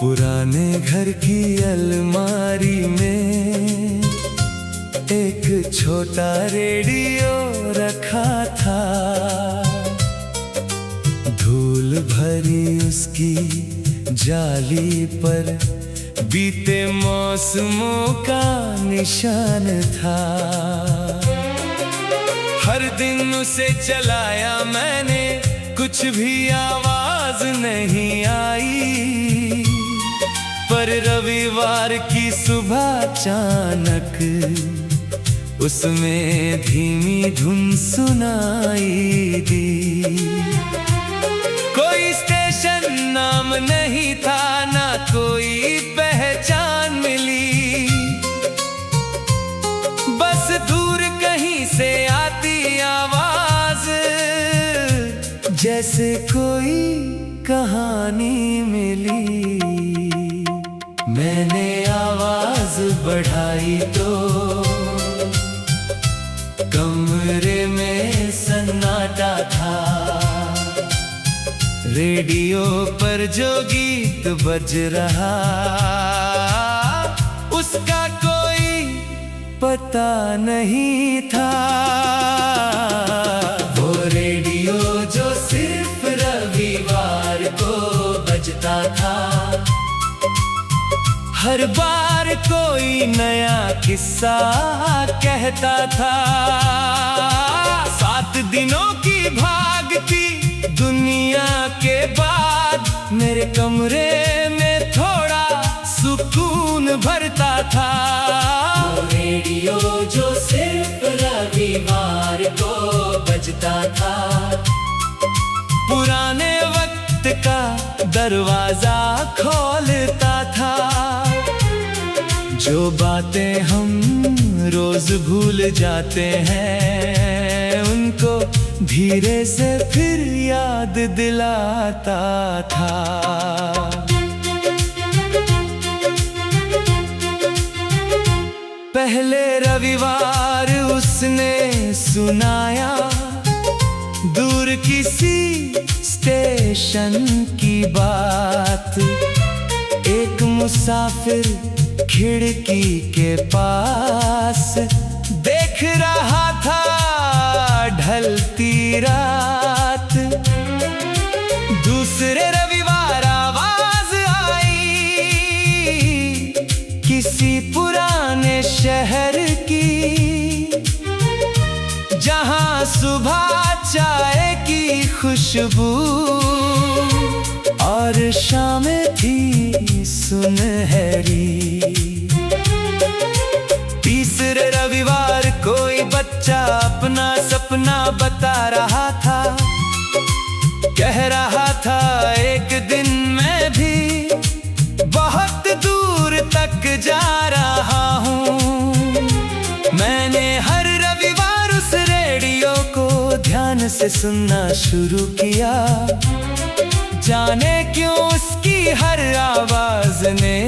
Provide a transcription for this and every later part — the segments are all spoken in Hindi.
पुराने घर की अलमारी में एक छोटा रेडियो रखा था। धूल भरी उसकी जाली पर बीते मौसमों का निशान था। हर दिन उसे चलाया मैंने, कुछ भी आवाज नहीं आई। पर रविवार की सुबह अचानक उसमें धीमी धुन सुनाई दी। कोई स्टेशन नाम नहीं था, ना कोई पहचान मिली। बस दूर कहीं से आती आवाज, जैसे कोई कहानी मिली। मैंने आवाज बढ़ाई तो कमरे में सन्नाटा था। रेडियो पर जो गीत बज रहा, उसका कोई पता नहीं था। वो रेडियो जो सिर्फ रविवार को बजता था। हर बार कोई नया किस्सा कहता था। 7 दिनों की भागती दुनिया के बाद मेरे कमरे में थोड़ा सुकून भरता था। वो रेडियो जो सिर्फ रविवार को बजता था, पुराने वक्त का दरवाजा खोलता था। जो बातें हम रोज भूल जाते हैं, उनको धीरे से फिर याद दिलाता था। पहले रविवार उसने सुनाया, दूर किसी स्टेशन की बात। एक मुसाफिर खिड़की के पास देख रहा था ढलती रात। दूसरे रविवार आवाज आई किसी पुराने शहर की, जहां सुबह चाय की खुशबू और शामें थी सुनहरी। तीसरे रविवार कोई बच्चा अपना सपना बता रहा था। कह रहा था एक दिन मैं भी बहुत दूर तक जा रहा हूँ। मैंने हर रविवार उस रेडियो को ध्यान से सुनना शुरू किया। जाने क्यों उसकी हर आवाज ने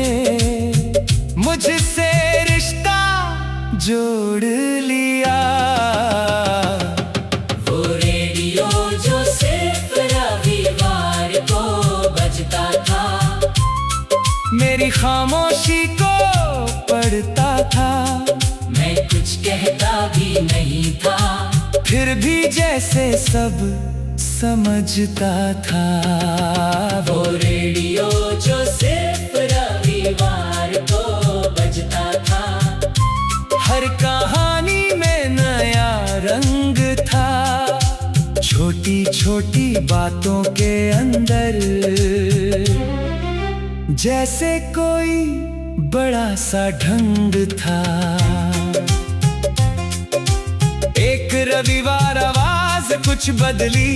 मुझसे रिश्ता जोड़ लिया। वो रेडियो जो सिर्फ रविवार को बजता था, मेरी खामोशी को पढ़ता था। मैं कुछ कहता भी नहीं था, फिर भी जैसे सब समझता था। वो रेडियो जो सिर्फ रविवार को बजता था, हर कहानी में नया रंग था। छोटी छोटी बातों के अंदर जैसे कोई बड़ा सा ढंग था। एक रविवार आवाज कुछ बदली,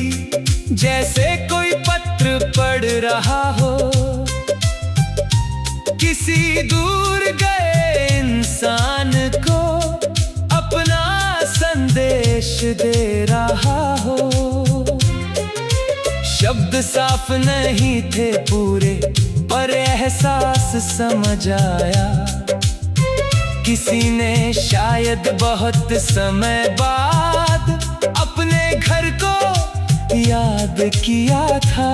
जैसे कोई पत्र पढ़ रहा हो। किसी दूर गए इंसान को अपना संदेश दे रहा हो। शब्द साफ नहीं थे पूरे, पर एहसास समझ आया। किसी ने शायद बहुत समय बाद अपने घर को याद किया था।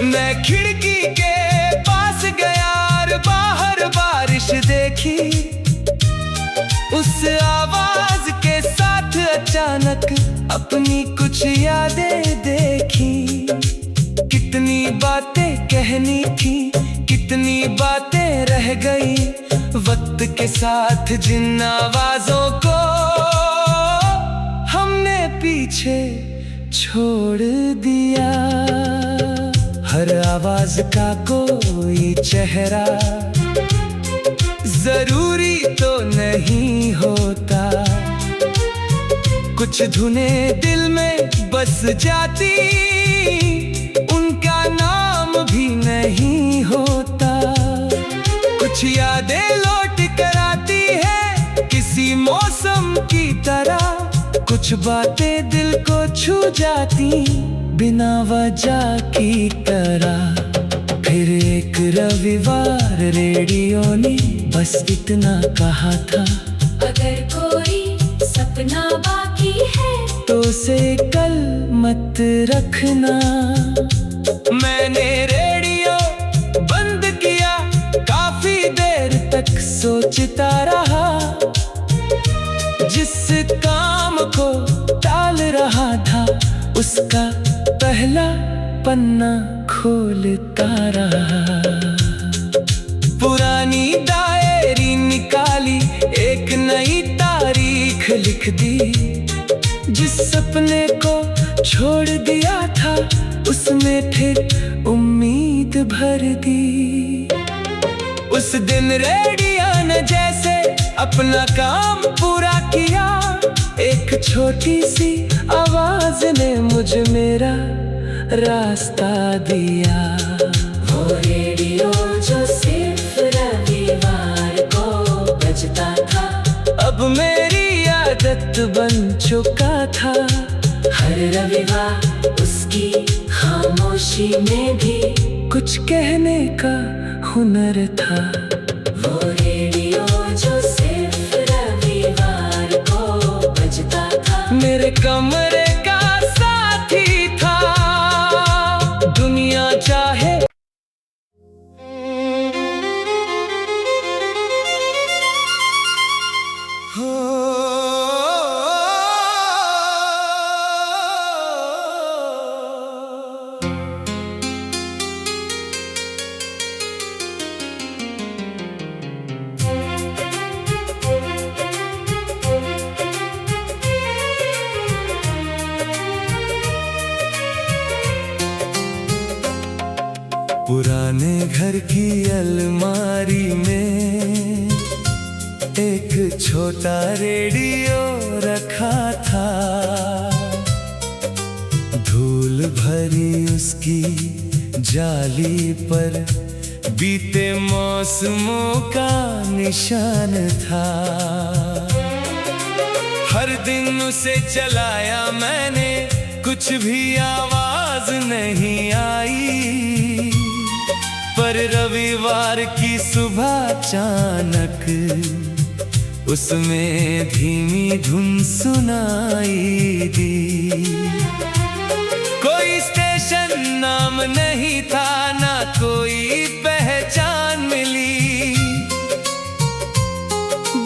मैं खिड़की के पास गया और बाहर बारिश देखी। उस आवाज के साथ अचानक अपनी कुछ यादें देखी। कितनी बातें कहनी थी, कितनी बातें रह गई। वक्त के साथ जिन आवाजों को हमने पीछे छोड़ दिया, हर आवाज का कोई चेहरा जरूरी तो नहीं होता। कुछ धुनें दिल में बस जाती, उनका नाम भी नहीं होता। कुछ यादें लौट कर आती है किसी मौसम की तरह। कुछ बातें दिल को छू जाती बिना वजह की तरह। फिर एक रविवार रेडियो ने बस इतना कहा था, अगर कोई सपना बाकी है तो उसे कल मत रखना। मैंने रेडियो बंद किया, काफी देर तक सोचता रहा। जिस काम को टाल रहा था उसका पहला पन्ना खोलता रहा। पुरानी डायरी निकाली, एक नई तारीख लिख दी। जिस सपने को छोड़ दिया था उसमें फिर उम्मीद भर दी। उस दिन रेडियो ने जैसे अपना काम पूरा किया। एक छोटी सी आवाज ने मुझे मेरा रास्ता दिया। वो रेडियो जो सिर्फ रविवार को बजता था, अब मेरी आदत बन चुका था। हर रविवार उसकी खामोशी में भी कुछ कहने का हुनर था। वो रेडियो जो सिर्फ रविवार को बजता था, मेरे कमरे का साथी था। दुनिया चाहे पुराने घर की अलमारी में एक छोटा रेडियो रखा था। धूल भरी उसकी जाली पर बीते मौसमों का निशान था। हर दिन उसे चलाया मैंने, कुछ भी आवाज नहीं आई। पर रविवार की सुबह अचानक उसमें धीमी धुन सुनाई दी। कोई स्टेशन नाम नहीं था, ना कोई पहचान मिली।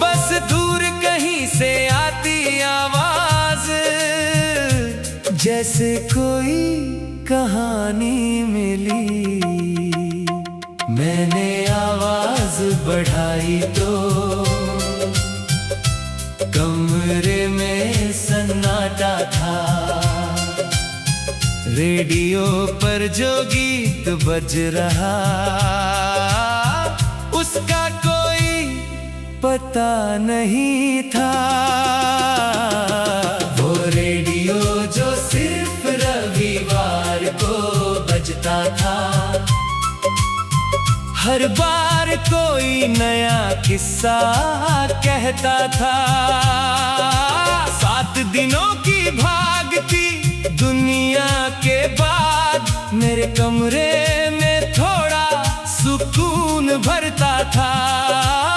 बस दूर कहीं से आती आवाज, जैसे कोई कहानी मिली। मैंने आवाज बढ़ाई तो कमरे में सन्नाटा था। रेडियो पर जो गीत बज रहा उसका कोई पता नहीं था। वो रेडियो जो सिर्फ रविवार को बजता था, हर बार कोई नया किस्सा कहता था। 7 दिनों की भागती दुनिया के बाद मेरे कमरे में थोड़ा सुकून भरता था।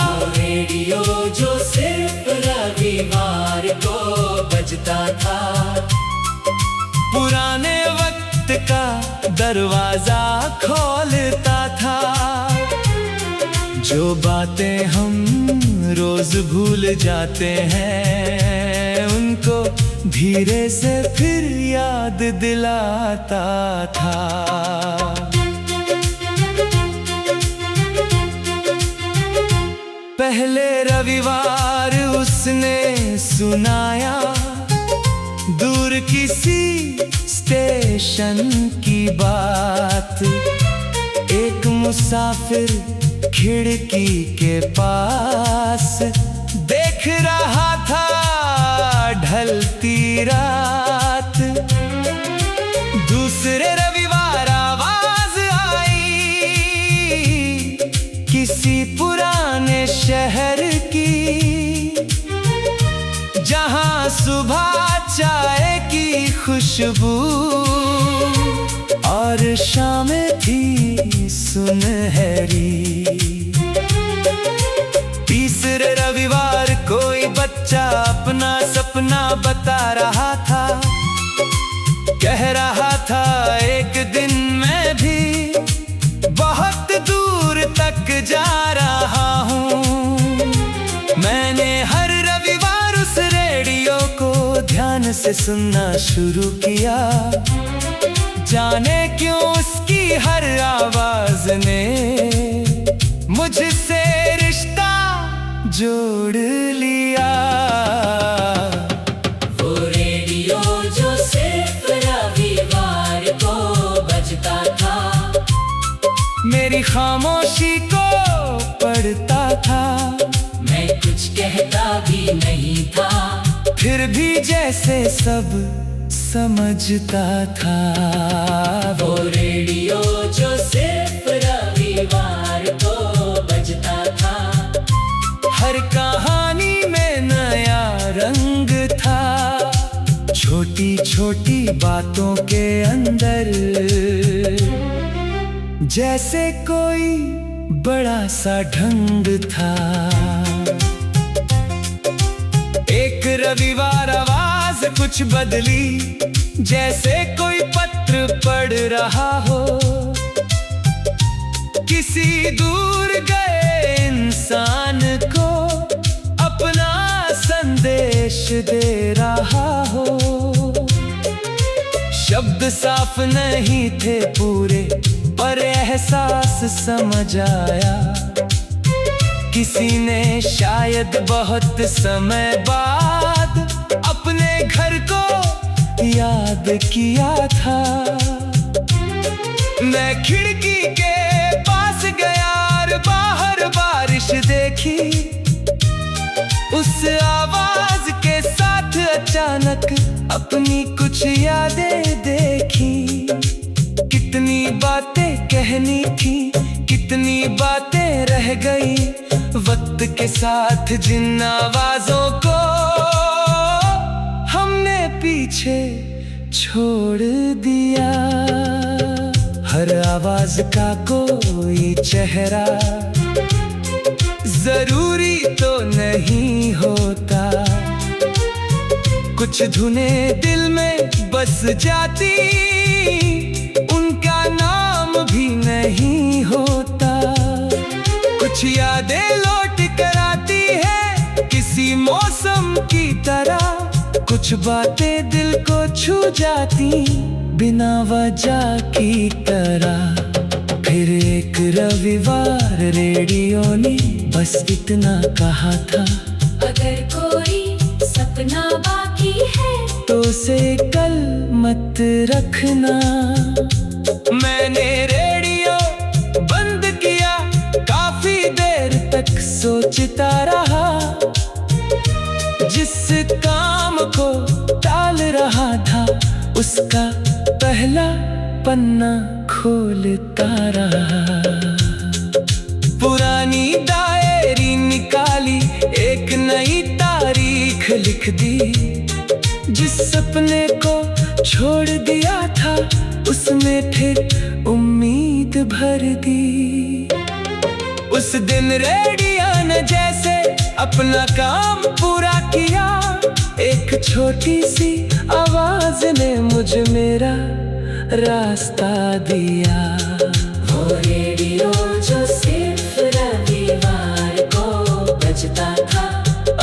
वो रेडियो जो सिर्फ रविवार को बजता था, पुराने वक्त का दरवाजा खोलता था। जो बातें हम रोज भूल जाते हैं, उनको धीरे से फिर याद दिलाता था। पहले रविवार उसने सुनाया, दूर किसी स्टेशन की बात। एक मुसाफिर खिड़की के पास देख रहा था ढलती रात। दूसरे रविवार आवाज आई किसी पुराने शहर की, जहां सुबह चाय की खुशबू और शाम थी सुनहरी। तीसरे रविवार कोई बच्चा अपना सपना बता रहा था। कह रहा था एक दिन मैं भी बहुत दूर तक जा रहा हूँ। मैंने हर रविवार उस रेडियो को ध्यान से सुनना शुरू किया। जाने क्यों उसकी हर आवाज ने मुझसे रिश्ता जोड़ लिया। वो रेडियो जो सिर्फ रविवार को बजता था, मेरी खामोशी को पढ़ता था। मैं कुछ कहता भी नहीं था, फिर भी जैसे सब समझता था। वो रेडियो जो सिर्फ रविवार को बजता था, हर कहानी में नया रंग था। छोटी छोटी बातों के अंदर जैसे कोई बड़ा सा ढंग था। एक रविवार आवाज कुछ बदली, जैसे कोई पत्र पढ़ रहा हो। किसी दूर गए इंसान को अपना संदेश दे रहा हो। शब्द साफ नहीं थे पूरे, पर एहसास समझ आया। किसी ने शायद बहुत समय बाद अपने घर को याद किया था। मैं खिड़की के पास गया और बाहर बारिश देखी। उस आवाज के साथ अचानक अपनी कुछ यादें देखी। कितनी बातें कहनी थी, कितनी बातें रह गई। वक्त के साथ जिन आवाजों को हमने पीछे छोड़ दिया, हर आवाज का कोई चेहरा जरूरी तो नहीं होता। कुछ धुनें दिल में बस जाती, उनका नाम भी नहीं होता। कुछ यादें लौट कर आती है किसी मौसम की तरह। कुछ बातें दिल को छू जाती बिना वजह की तरह। फिर एक रविवार रेडियो ने बस इतना कहा था, अगर कोई सपना बाकी है तो उसे कल मत रखना। मैंने रेडियो बंद किया, काफी देर तक सोचता रहा। जिस काम को टाल रहा था, उसका पहला पन्ना खोलता रहा। पुरानी डायरी निकाली, एक नई तारीख लिख दी। जिस सपने को छोड़ दिया था, उसमें फिर उम्मीद भर दी। उस दिन रेडियो ने जैसे अपना काम पूरा किया। एक छोटी सी आवाज ने मुझे मेरा रास्ता दिया। वो रेडियो जो सिर्फ रविवार को बजता था,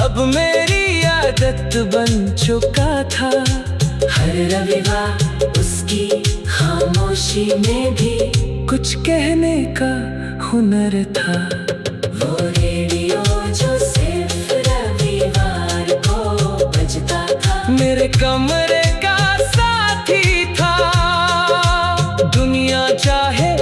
अब मेरी आदत बन चुका था। हर रविवार उसकी खामोशी में भी कुछ कहने का हुनर था। वो रेडियो जो सिर्फ रविवार को बजता था, मेरे कमरे का साथी था। दुनिया चाहे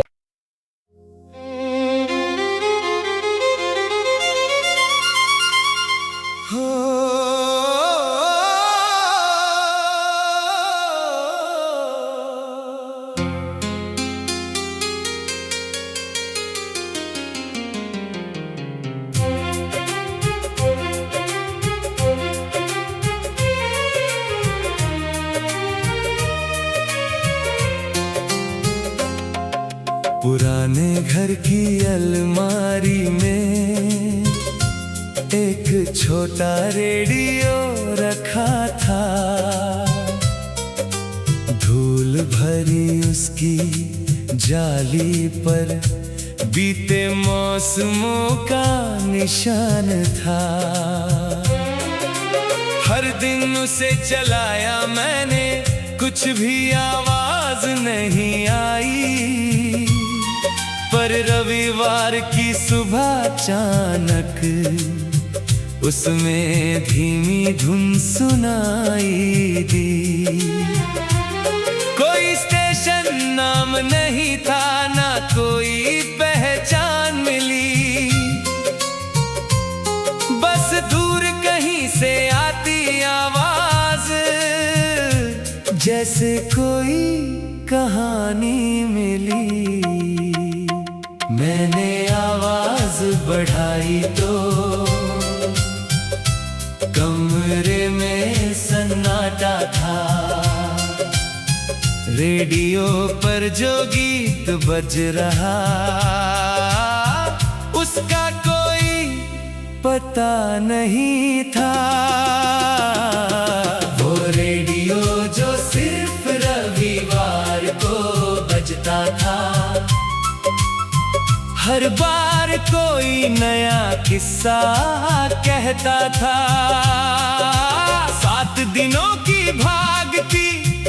पुराने घर की अलमारी में एक छोटा रेडियो रखा था। धूल भरी उसकी जाली पर बीते मौसमों का निशान था। हर दिन उसे चलाया मैंने, कुछ भी आवाज नहीं आई। पर रविवार की सुबह अचानक उसमें धीमी धुन सुनाई दी। कोई स्टेशन नाम नहीं था, ना कोई पहचान मिली। बस दूर कहीं से आती आवाज, जैसे कोई कहानी मिली। मैंने आवाज बढ़ाई तो कमरे में सन्नाटा था। रेडियो पर जो गीत बज रहा, उसका कोई पता नहीं था। वो रेडियो जो सिर्फ रविवार को बजता था, हर बार कोई नया किस्सा कहता था। 7 दिनों की भागती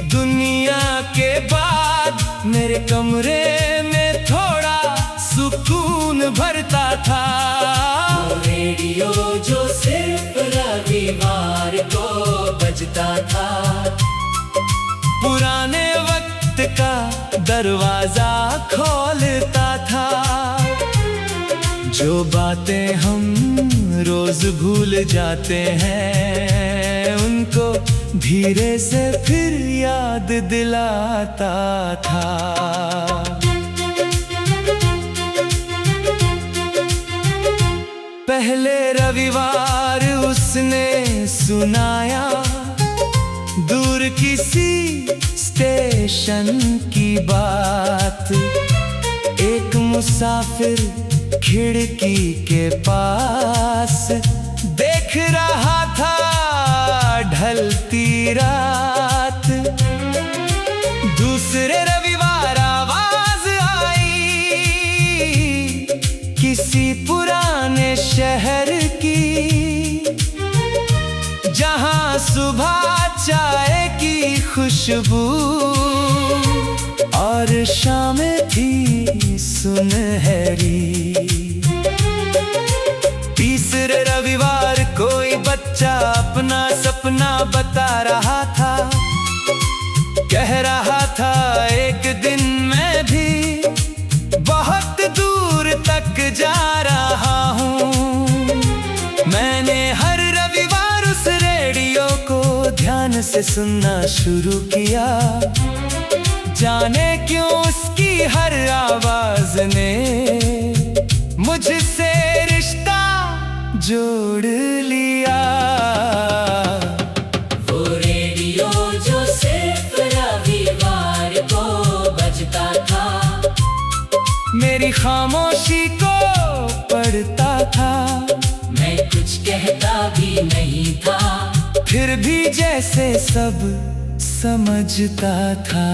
दुनिया के बाद मेरे कमरे में थोड़ा सुकून भरता था। वो रेडियो जो सिर्फ रविवार को बजता था, पुराने वक्त का दरवाजा खोलता था। जो बातें हम रोज भूल जाते हैं, उनको धीरे से फिर याद दिलाता था। पहले रविवार उसने सुनाया, दूर किसी स्टेशन की बात। एक मुसाफिर खिड़की के पास देख रहा था ढलती रात। दूसरे रविवार आवाज आई किसी पुराने शहर की, जहां सुबह चाय की खुशबू और शामें थी सुनहरी। तीसरे रविवार कोई बच्चा अपना सपना बता रहा था। कह रहा था एक दिन मैं भी बहुत दूर तक जा रहा हूँ। मैंने हर रविवार उस रेडियो को ध्यान से सुनना शुरू किया। जाने क्यों उसकी हर आवाज ने मुझसे रिश्ता जोड़ लिया। वो रेडियो जो सिर्फ रविवार को बजता था, मेरी खामोशी को पढ़ता था। मैं कुछ कहता भी नहीं था, फिर भी जैसे सब समझता था।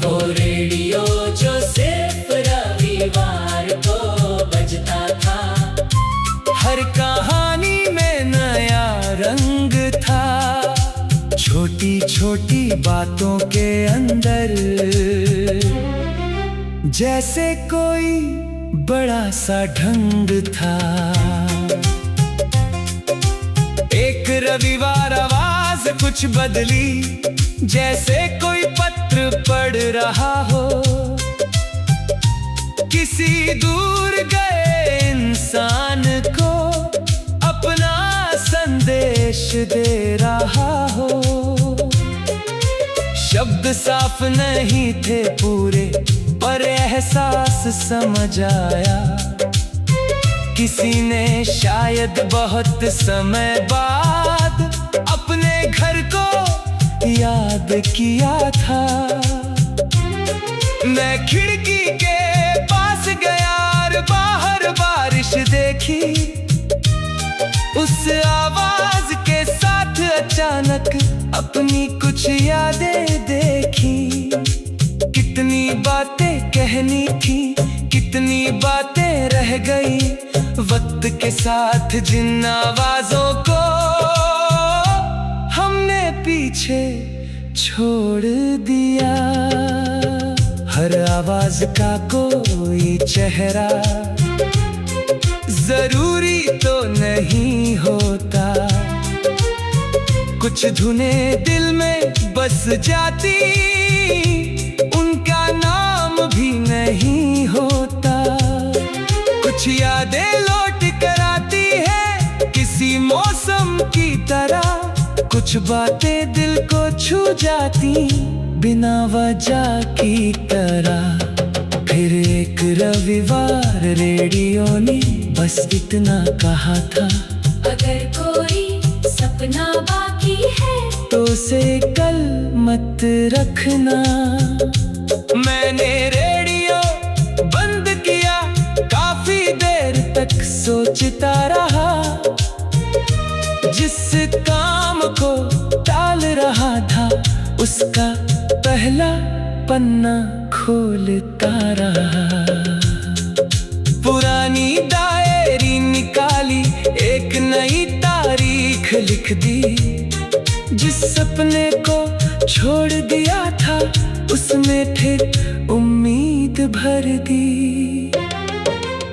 वो रेडियो जो सिर्फ रविवार को बजता था। हर कहानी में नया रंग था, छोटी छोटी बातों के अंदर जैसे कोई बड़ा सा ढंग था। एक रविवार आवाज कुछ बदली, जैसे कोई पत्र पढ़ रहा हो, किसी दूर गए इंसान को अपना संदेश दे रहा हो। शब्द साफ नहीं थे पूरे, पर एहसास समझ आया। किसी ने शायद बहुत समय बाद अपने घर को याद किया था। मैं खिड़की के पास गया और बाहर बारिश देखी। उस आवाज के साथ अचानक अपनी कुछ यादें देखी। कितनी बातें कहनी थी, कितनी बातें रह गई वक्त के साथ, जिन आवाजों को हमने पीछे छोड़ दिया। हर आवाज का कोई चेहरा जरूरी तो नहीं होता। कुछ धुनें दिल में बस जाती, उनका नाम भी नहीं होता। कुछ यादें लौट कर आती है किसी मौसम की तरह। कुछ बातें दिल को छू जाती बिना वजह की तरह। फिर एक रविवार रेडियो ने बस इतना कहा था, अगर कोई सपना बाकी है तो उसे कल मत रखना। मैंने रेडियो बंद किया, काफी देर तक सोचता रहा। जिस काम को टाल रहा था, उसका पहला पन्ना खोलता रहा। पुरानी डायरी निकाली, एक नई तारीख लिख दी। जिस सपने को छोड़ दिया था, उसमें फिर उम्मीद भर दी।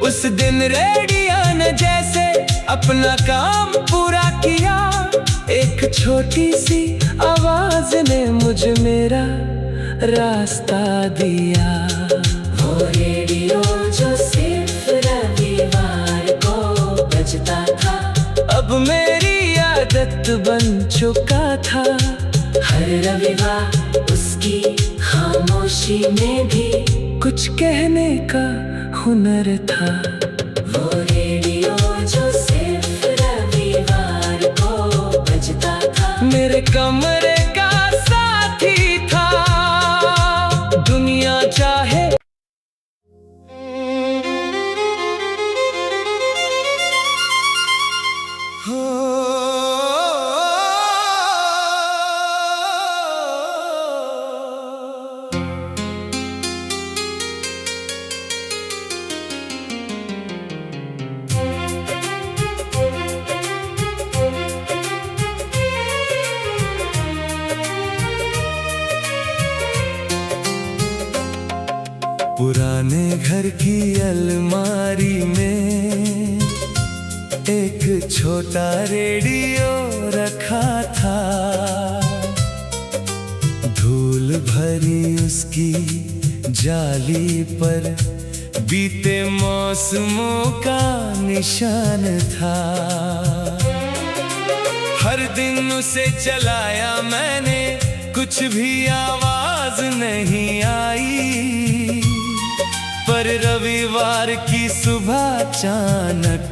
उस दिन रेडियो ने जैसे अपना काम पूरा किया। एक छोटी सी आवाज ने मुझे मेरा रास्ता दिया। वो रेडियो जो सिर्फ रविवार को बजता था, अब मेरी आदत बन चुका था। हर रविवार उसकी खामोशी में भी कुछ कहने का हुनर था। वो रेडियो जो सिर्फ रविवार को बजता था, मेरे कमरे का साथी था। दुनिया चाहे पुराने घर की अलमारी में एक छोटा रेडियो रखा था। धूल भरी उसकी जाली पर बीते मौसमों का निशान था। हर दिन उसे चलाया मैंने, कुछ भी आवाज नहीं आई। पर रविवार की सुबह अचानक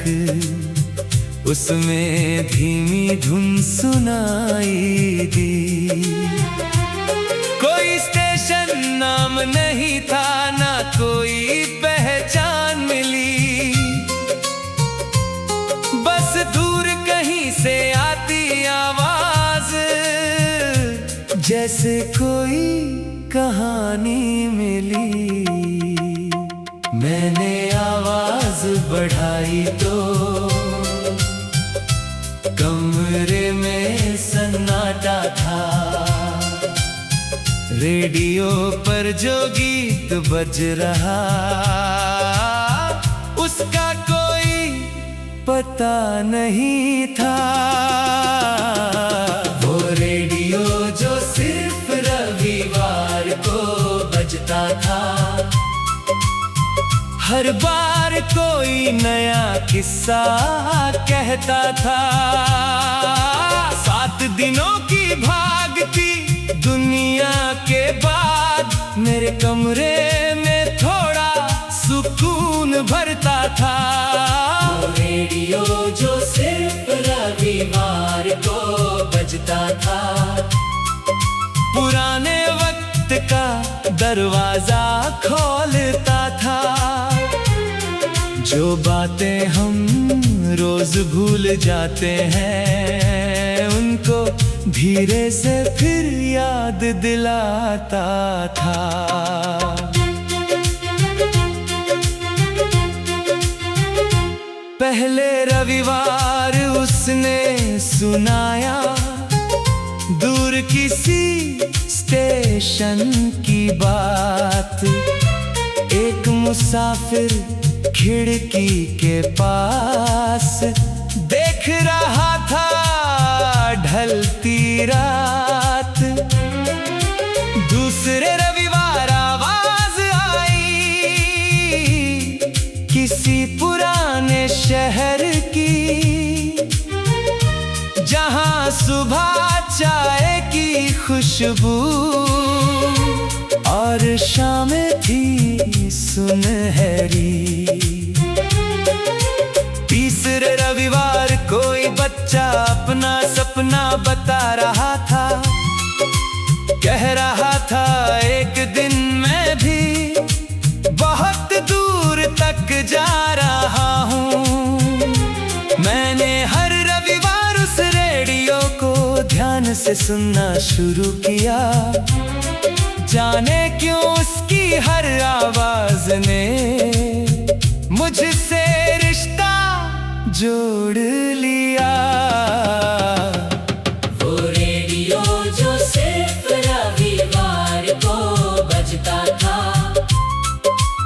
उसमें धीमी धुन सुनाई दी। कोई स्टेशन नाम नहीं था, ना कोई पहचान मिली। बस दूर कहीं से आती आवाज आसानी मिली। मैंने आवाज बढ़ाई तो कमरे में सन्नाटा था। रेडियो पर जो गीत बज रहा उसका कोई पता नहीं था। वो रेडियो जो सिर्फ रविवार को बजता था। हर बार कोई नया किस्सा कहता था। 7 दिनों की भागती दुनिया के बाद मेरे कमरे में थोड़ा सुकून भरता था। वो रेडियो जो सिर्फ रविवार को बजता था। पुराने वक्त का दरवाजा खोलता था। जो बातें हम रोज भूल जाते हैं उनको धीरे से फिर याद दिलाता था। पहले रविवार उसने सुनाया दूर किसी स्टेशन की बात। एक मुसाफिर खिड़की के पास देख रहा था ढलती रात। दूसरे रविवार आवाज आई किसी पुराने शहर की, जहां सुबह चाय की खुशबू और शामें थी सुनहरी। तीसरे रविवार कोई बच्चा अपना सपना बता रहा था। कह रहा था एक दिन मैं भी बहुत दूर तक जा रहा हूँ। मैंने हर रविवार उस रेडियो को ध्यान से सुनना शुरू किया। जाने क्यों उसकी हर आवाज ने मुझसे रिश्ता जोड़ लिया। वो रेडियो जो सिर्फ रविवार को बजता था।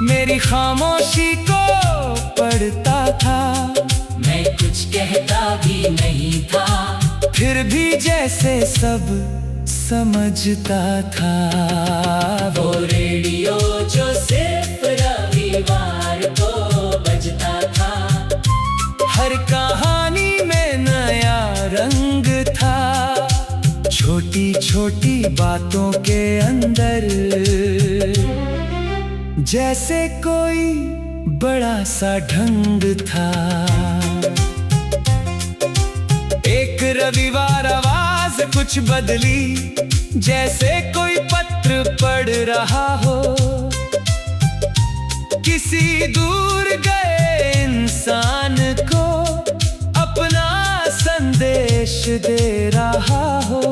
मेरी खामोशी को पढ़ता था। मैं कुछ कहता भी नहीं था। फिर भी जैसे सब समझता था। वो रेडियो जो सिर्फ रविवार को बजता था। हर कहानी में नया रंग था। छोटी छोटी बातों के अंदर जैसे कोई बड़ा सा ढंग था। एक रविवार आवाज कुछ बदली, जैसे कोई पत्र पढ़ रहा हो। किसी दूर गए इंसान को अपना संदेश दे रहा हो।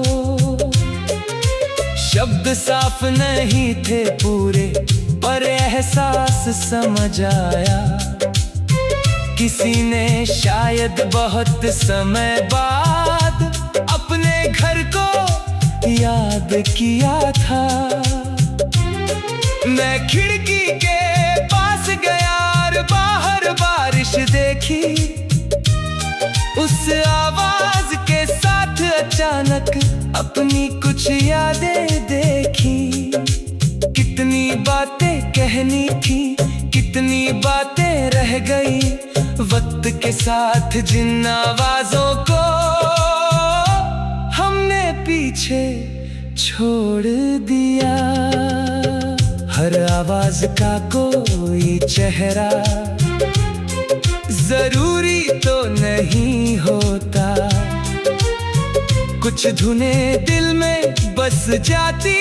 शब्द साफ नहीं थे पूरे पर एहसास समझ आया। किसी ने शायद बहुत समय बाद अपने घर को याद किया था। मैं खिड़की के पास गया और बाहर बारिश देखी। उस आवाज के साथ अचानक अपनी कुछ यादें देखी। कितनी बातें कहनी थी, कितनी बातें रह गई। वक्त के साथ जिन आवाजों को हमने पीछे छोड़ दिया। हर आवाज का कोई चेहरा जरूरी तो नहीं होता। कुछ धुनें दिल में बस जाती,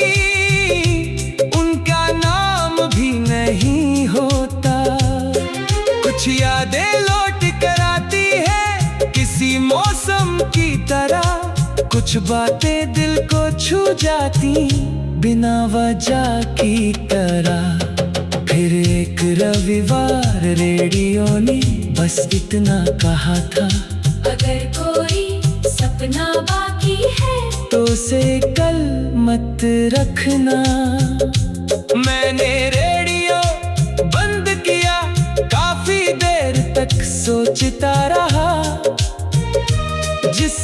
उनका नाम भी नहीं होता। कुछ यादें लौट कर आती है किसी मौसम की तरह। कुछ बातें दिल को छू जाती बिना वजह की तरह। फिर एक रविवार रेडियो ने बस इतना कहा था, अगर कोई सपना बाकी है तो उसे कल मत रखना। मैंने रेडियो बंद किया, काफी देर तक सोचता रहा। जिस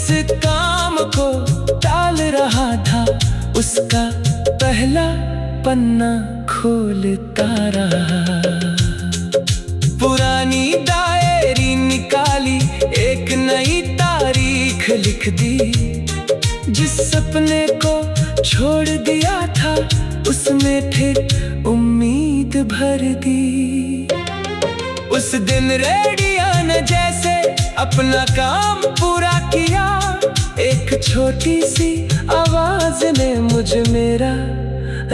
काम को टाल रहा था उसका पहला पन्ना खोलता रहा। पुरानी डायरी निकाली, एक नई तारीख लिख दी। जिस सपने को छोड़ दिया था उसमें फिर उम्मीद भर दी। उस दिन रेडियो ने जैसे अपना काम पूरा किया, एक छोटी सी आवाज ने मुझे मेरा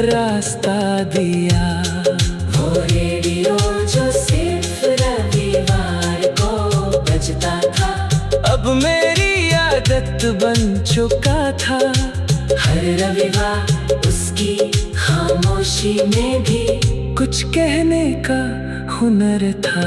रास्ता दिया। वो रेडियो जो सिर्फ रविवार को बजता था, अब मेरी आदत बन चुका था। हर रविवार उसकी खामोशी में भी कुछ कहने का हुनर था।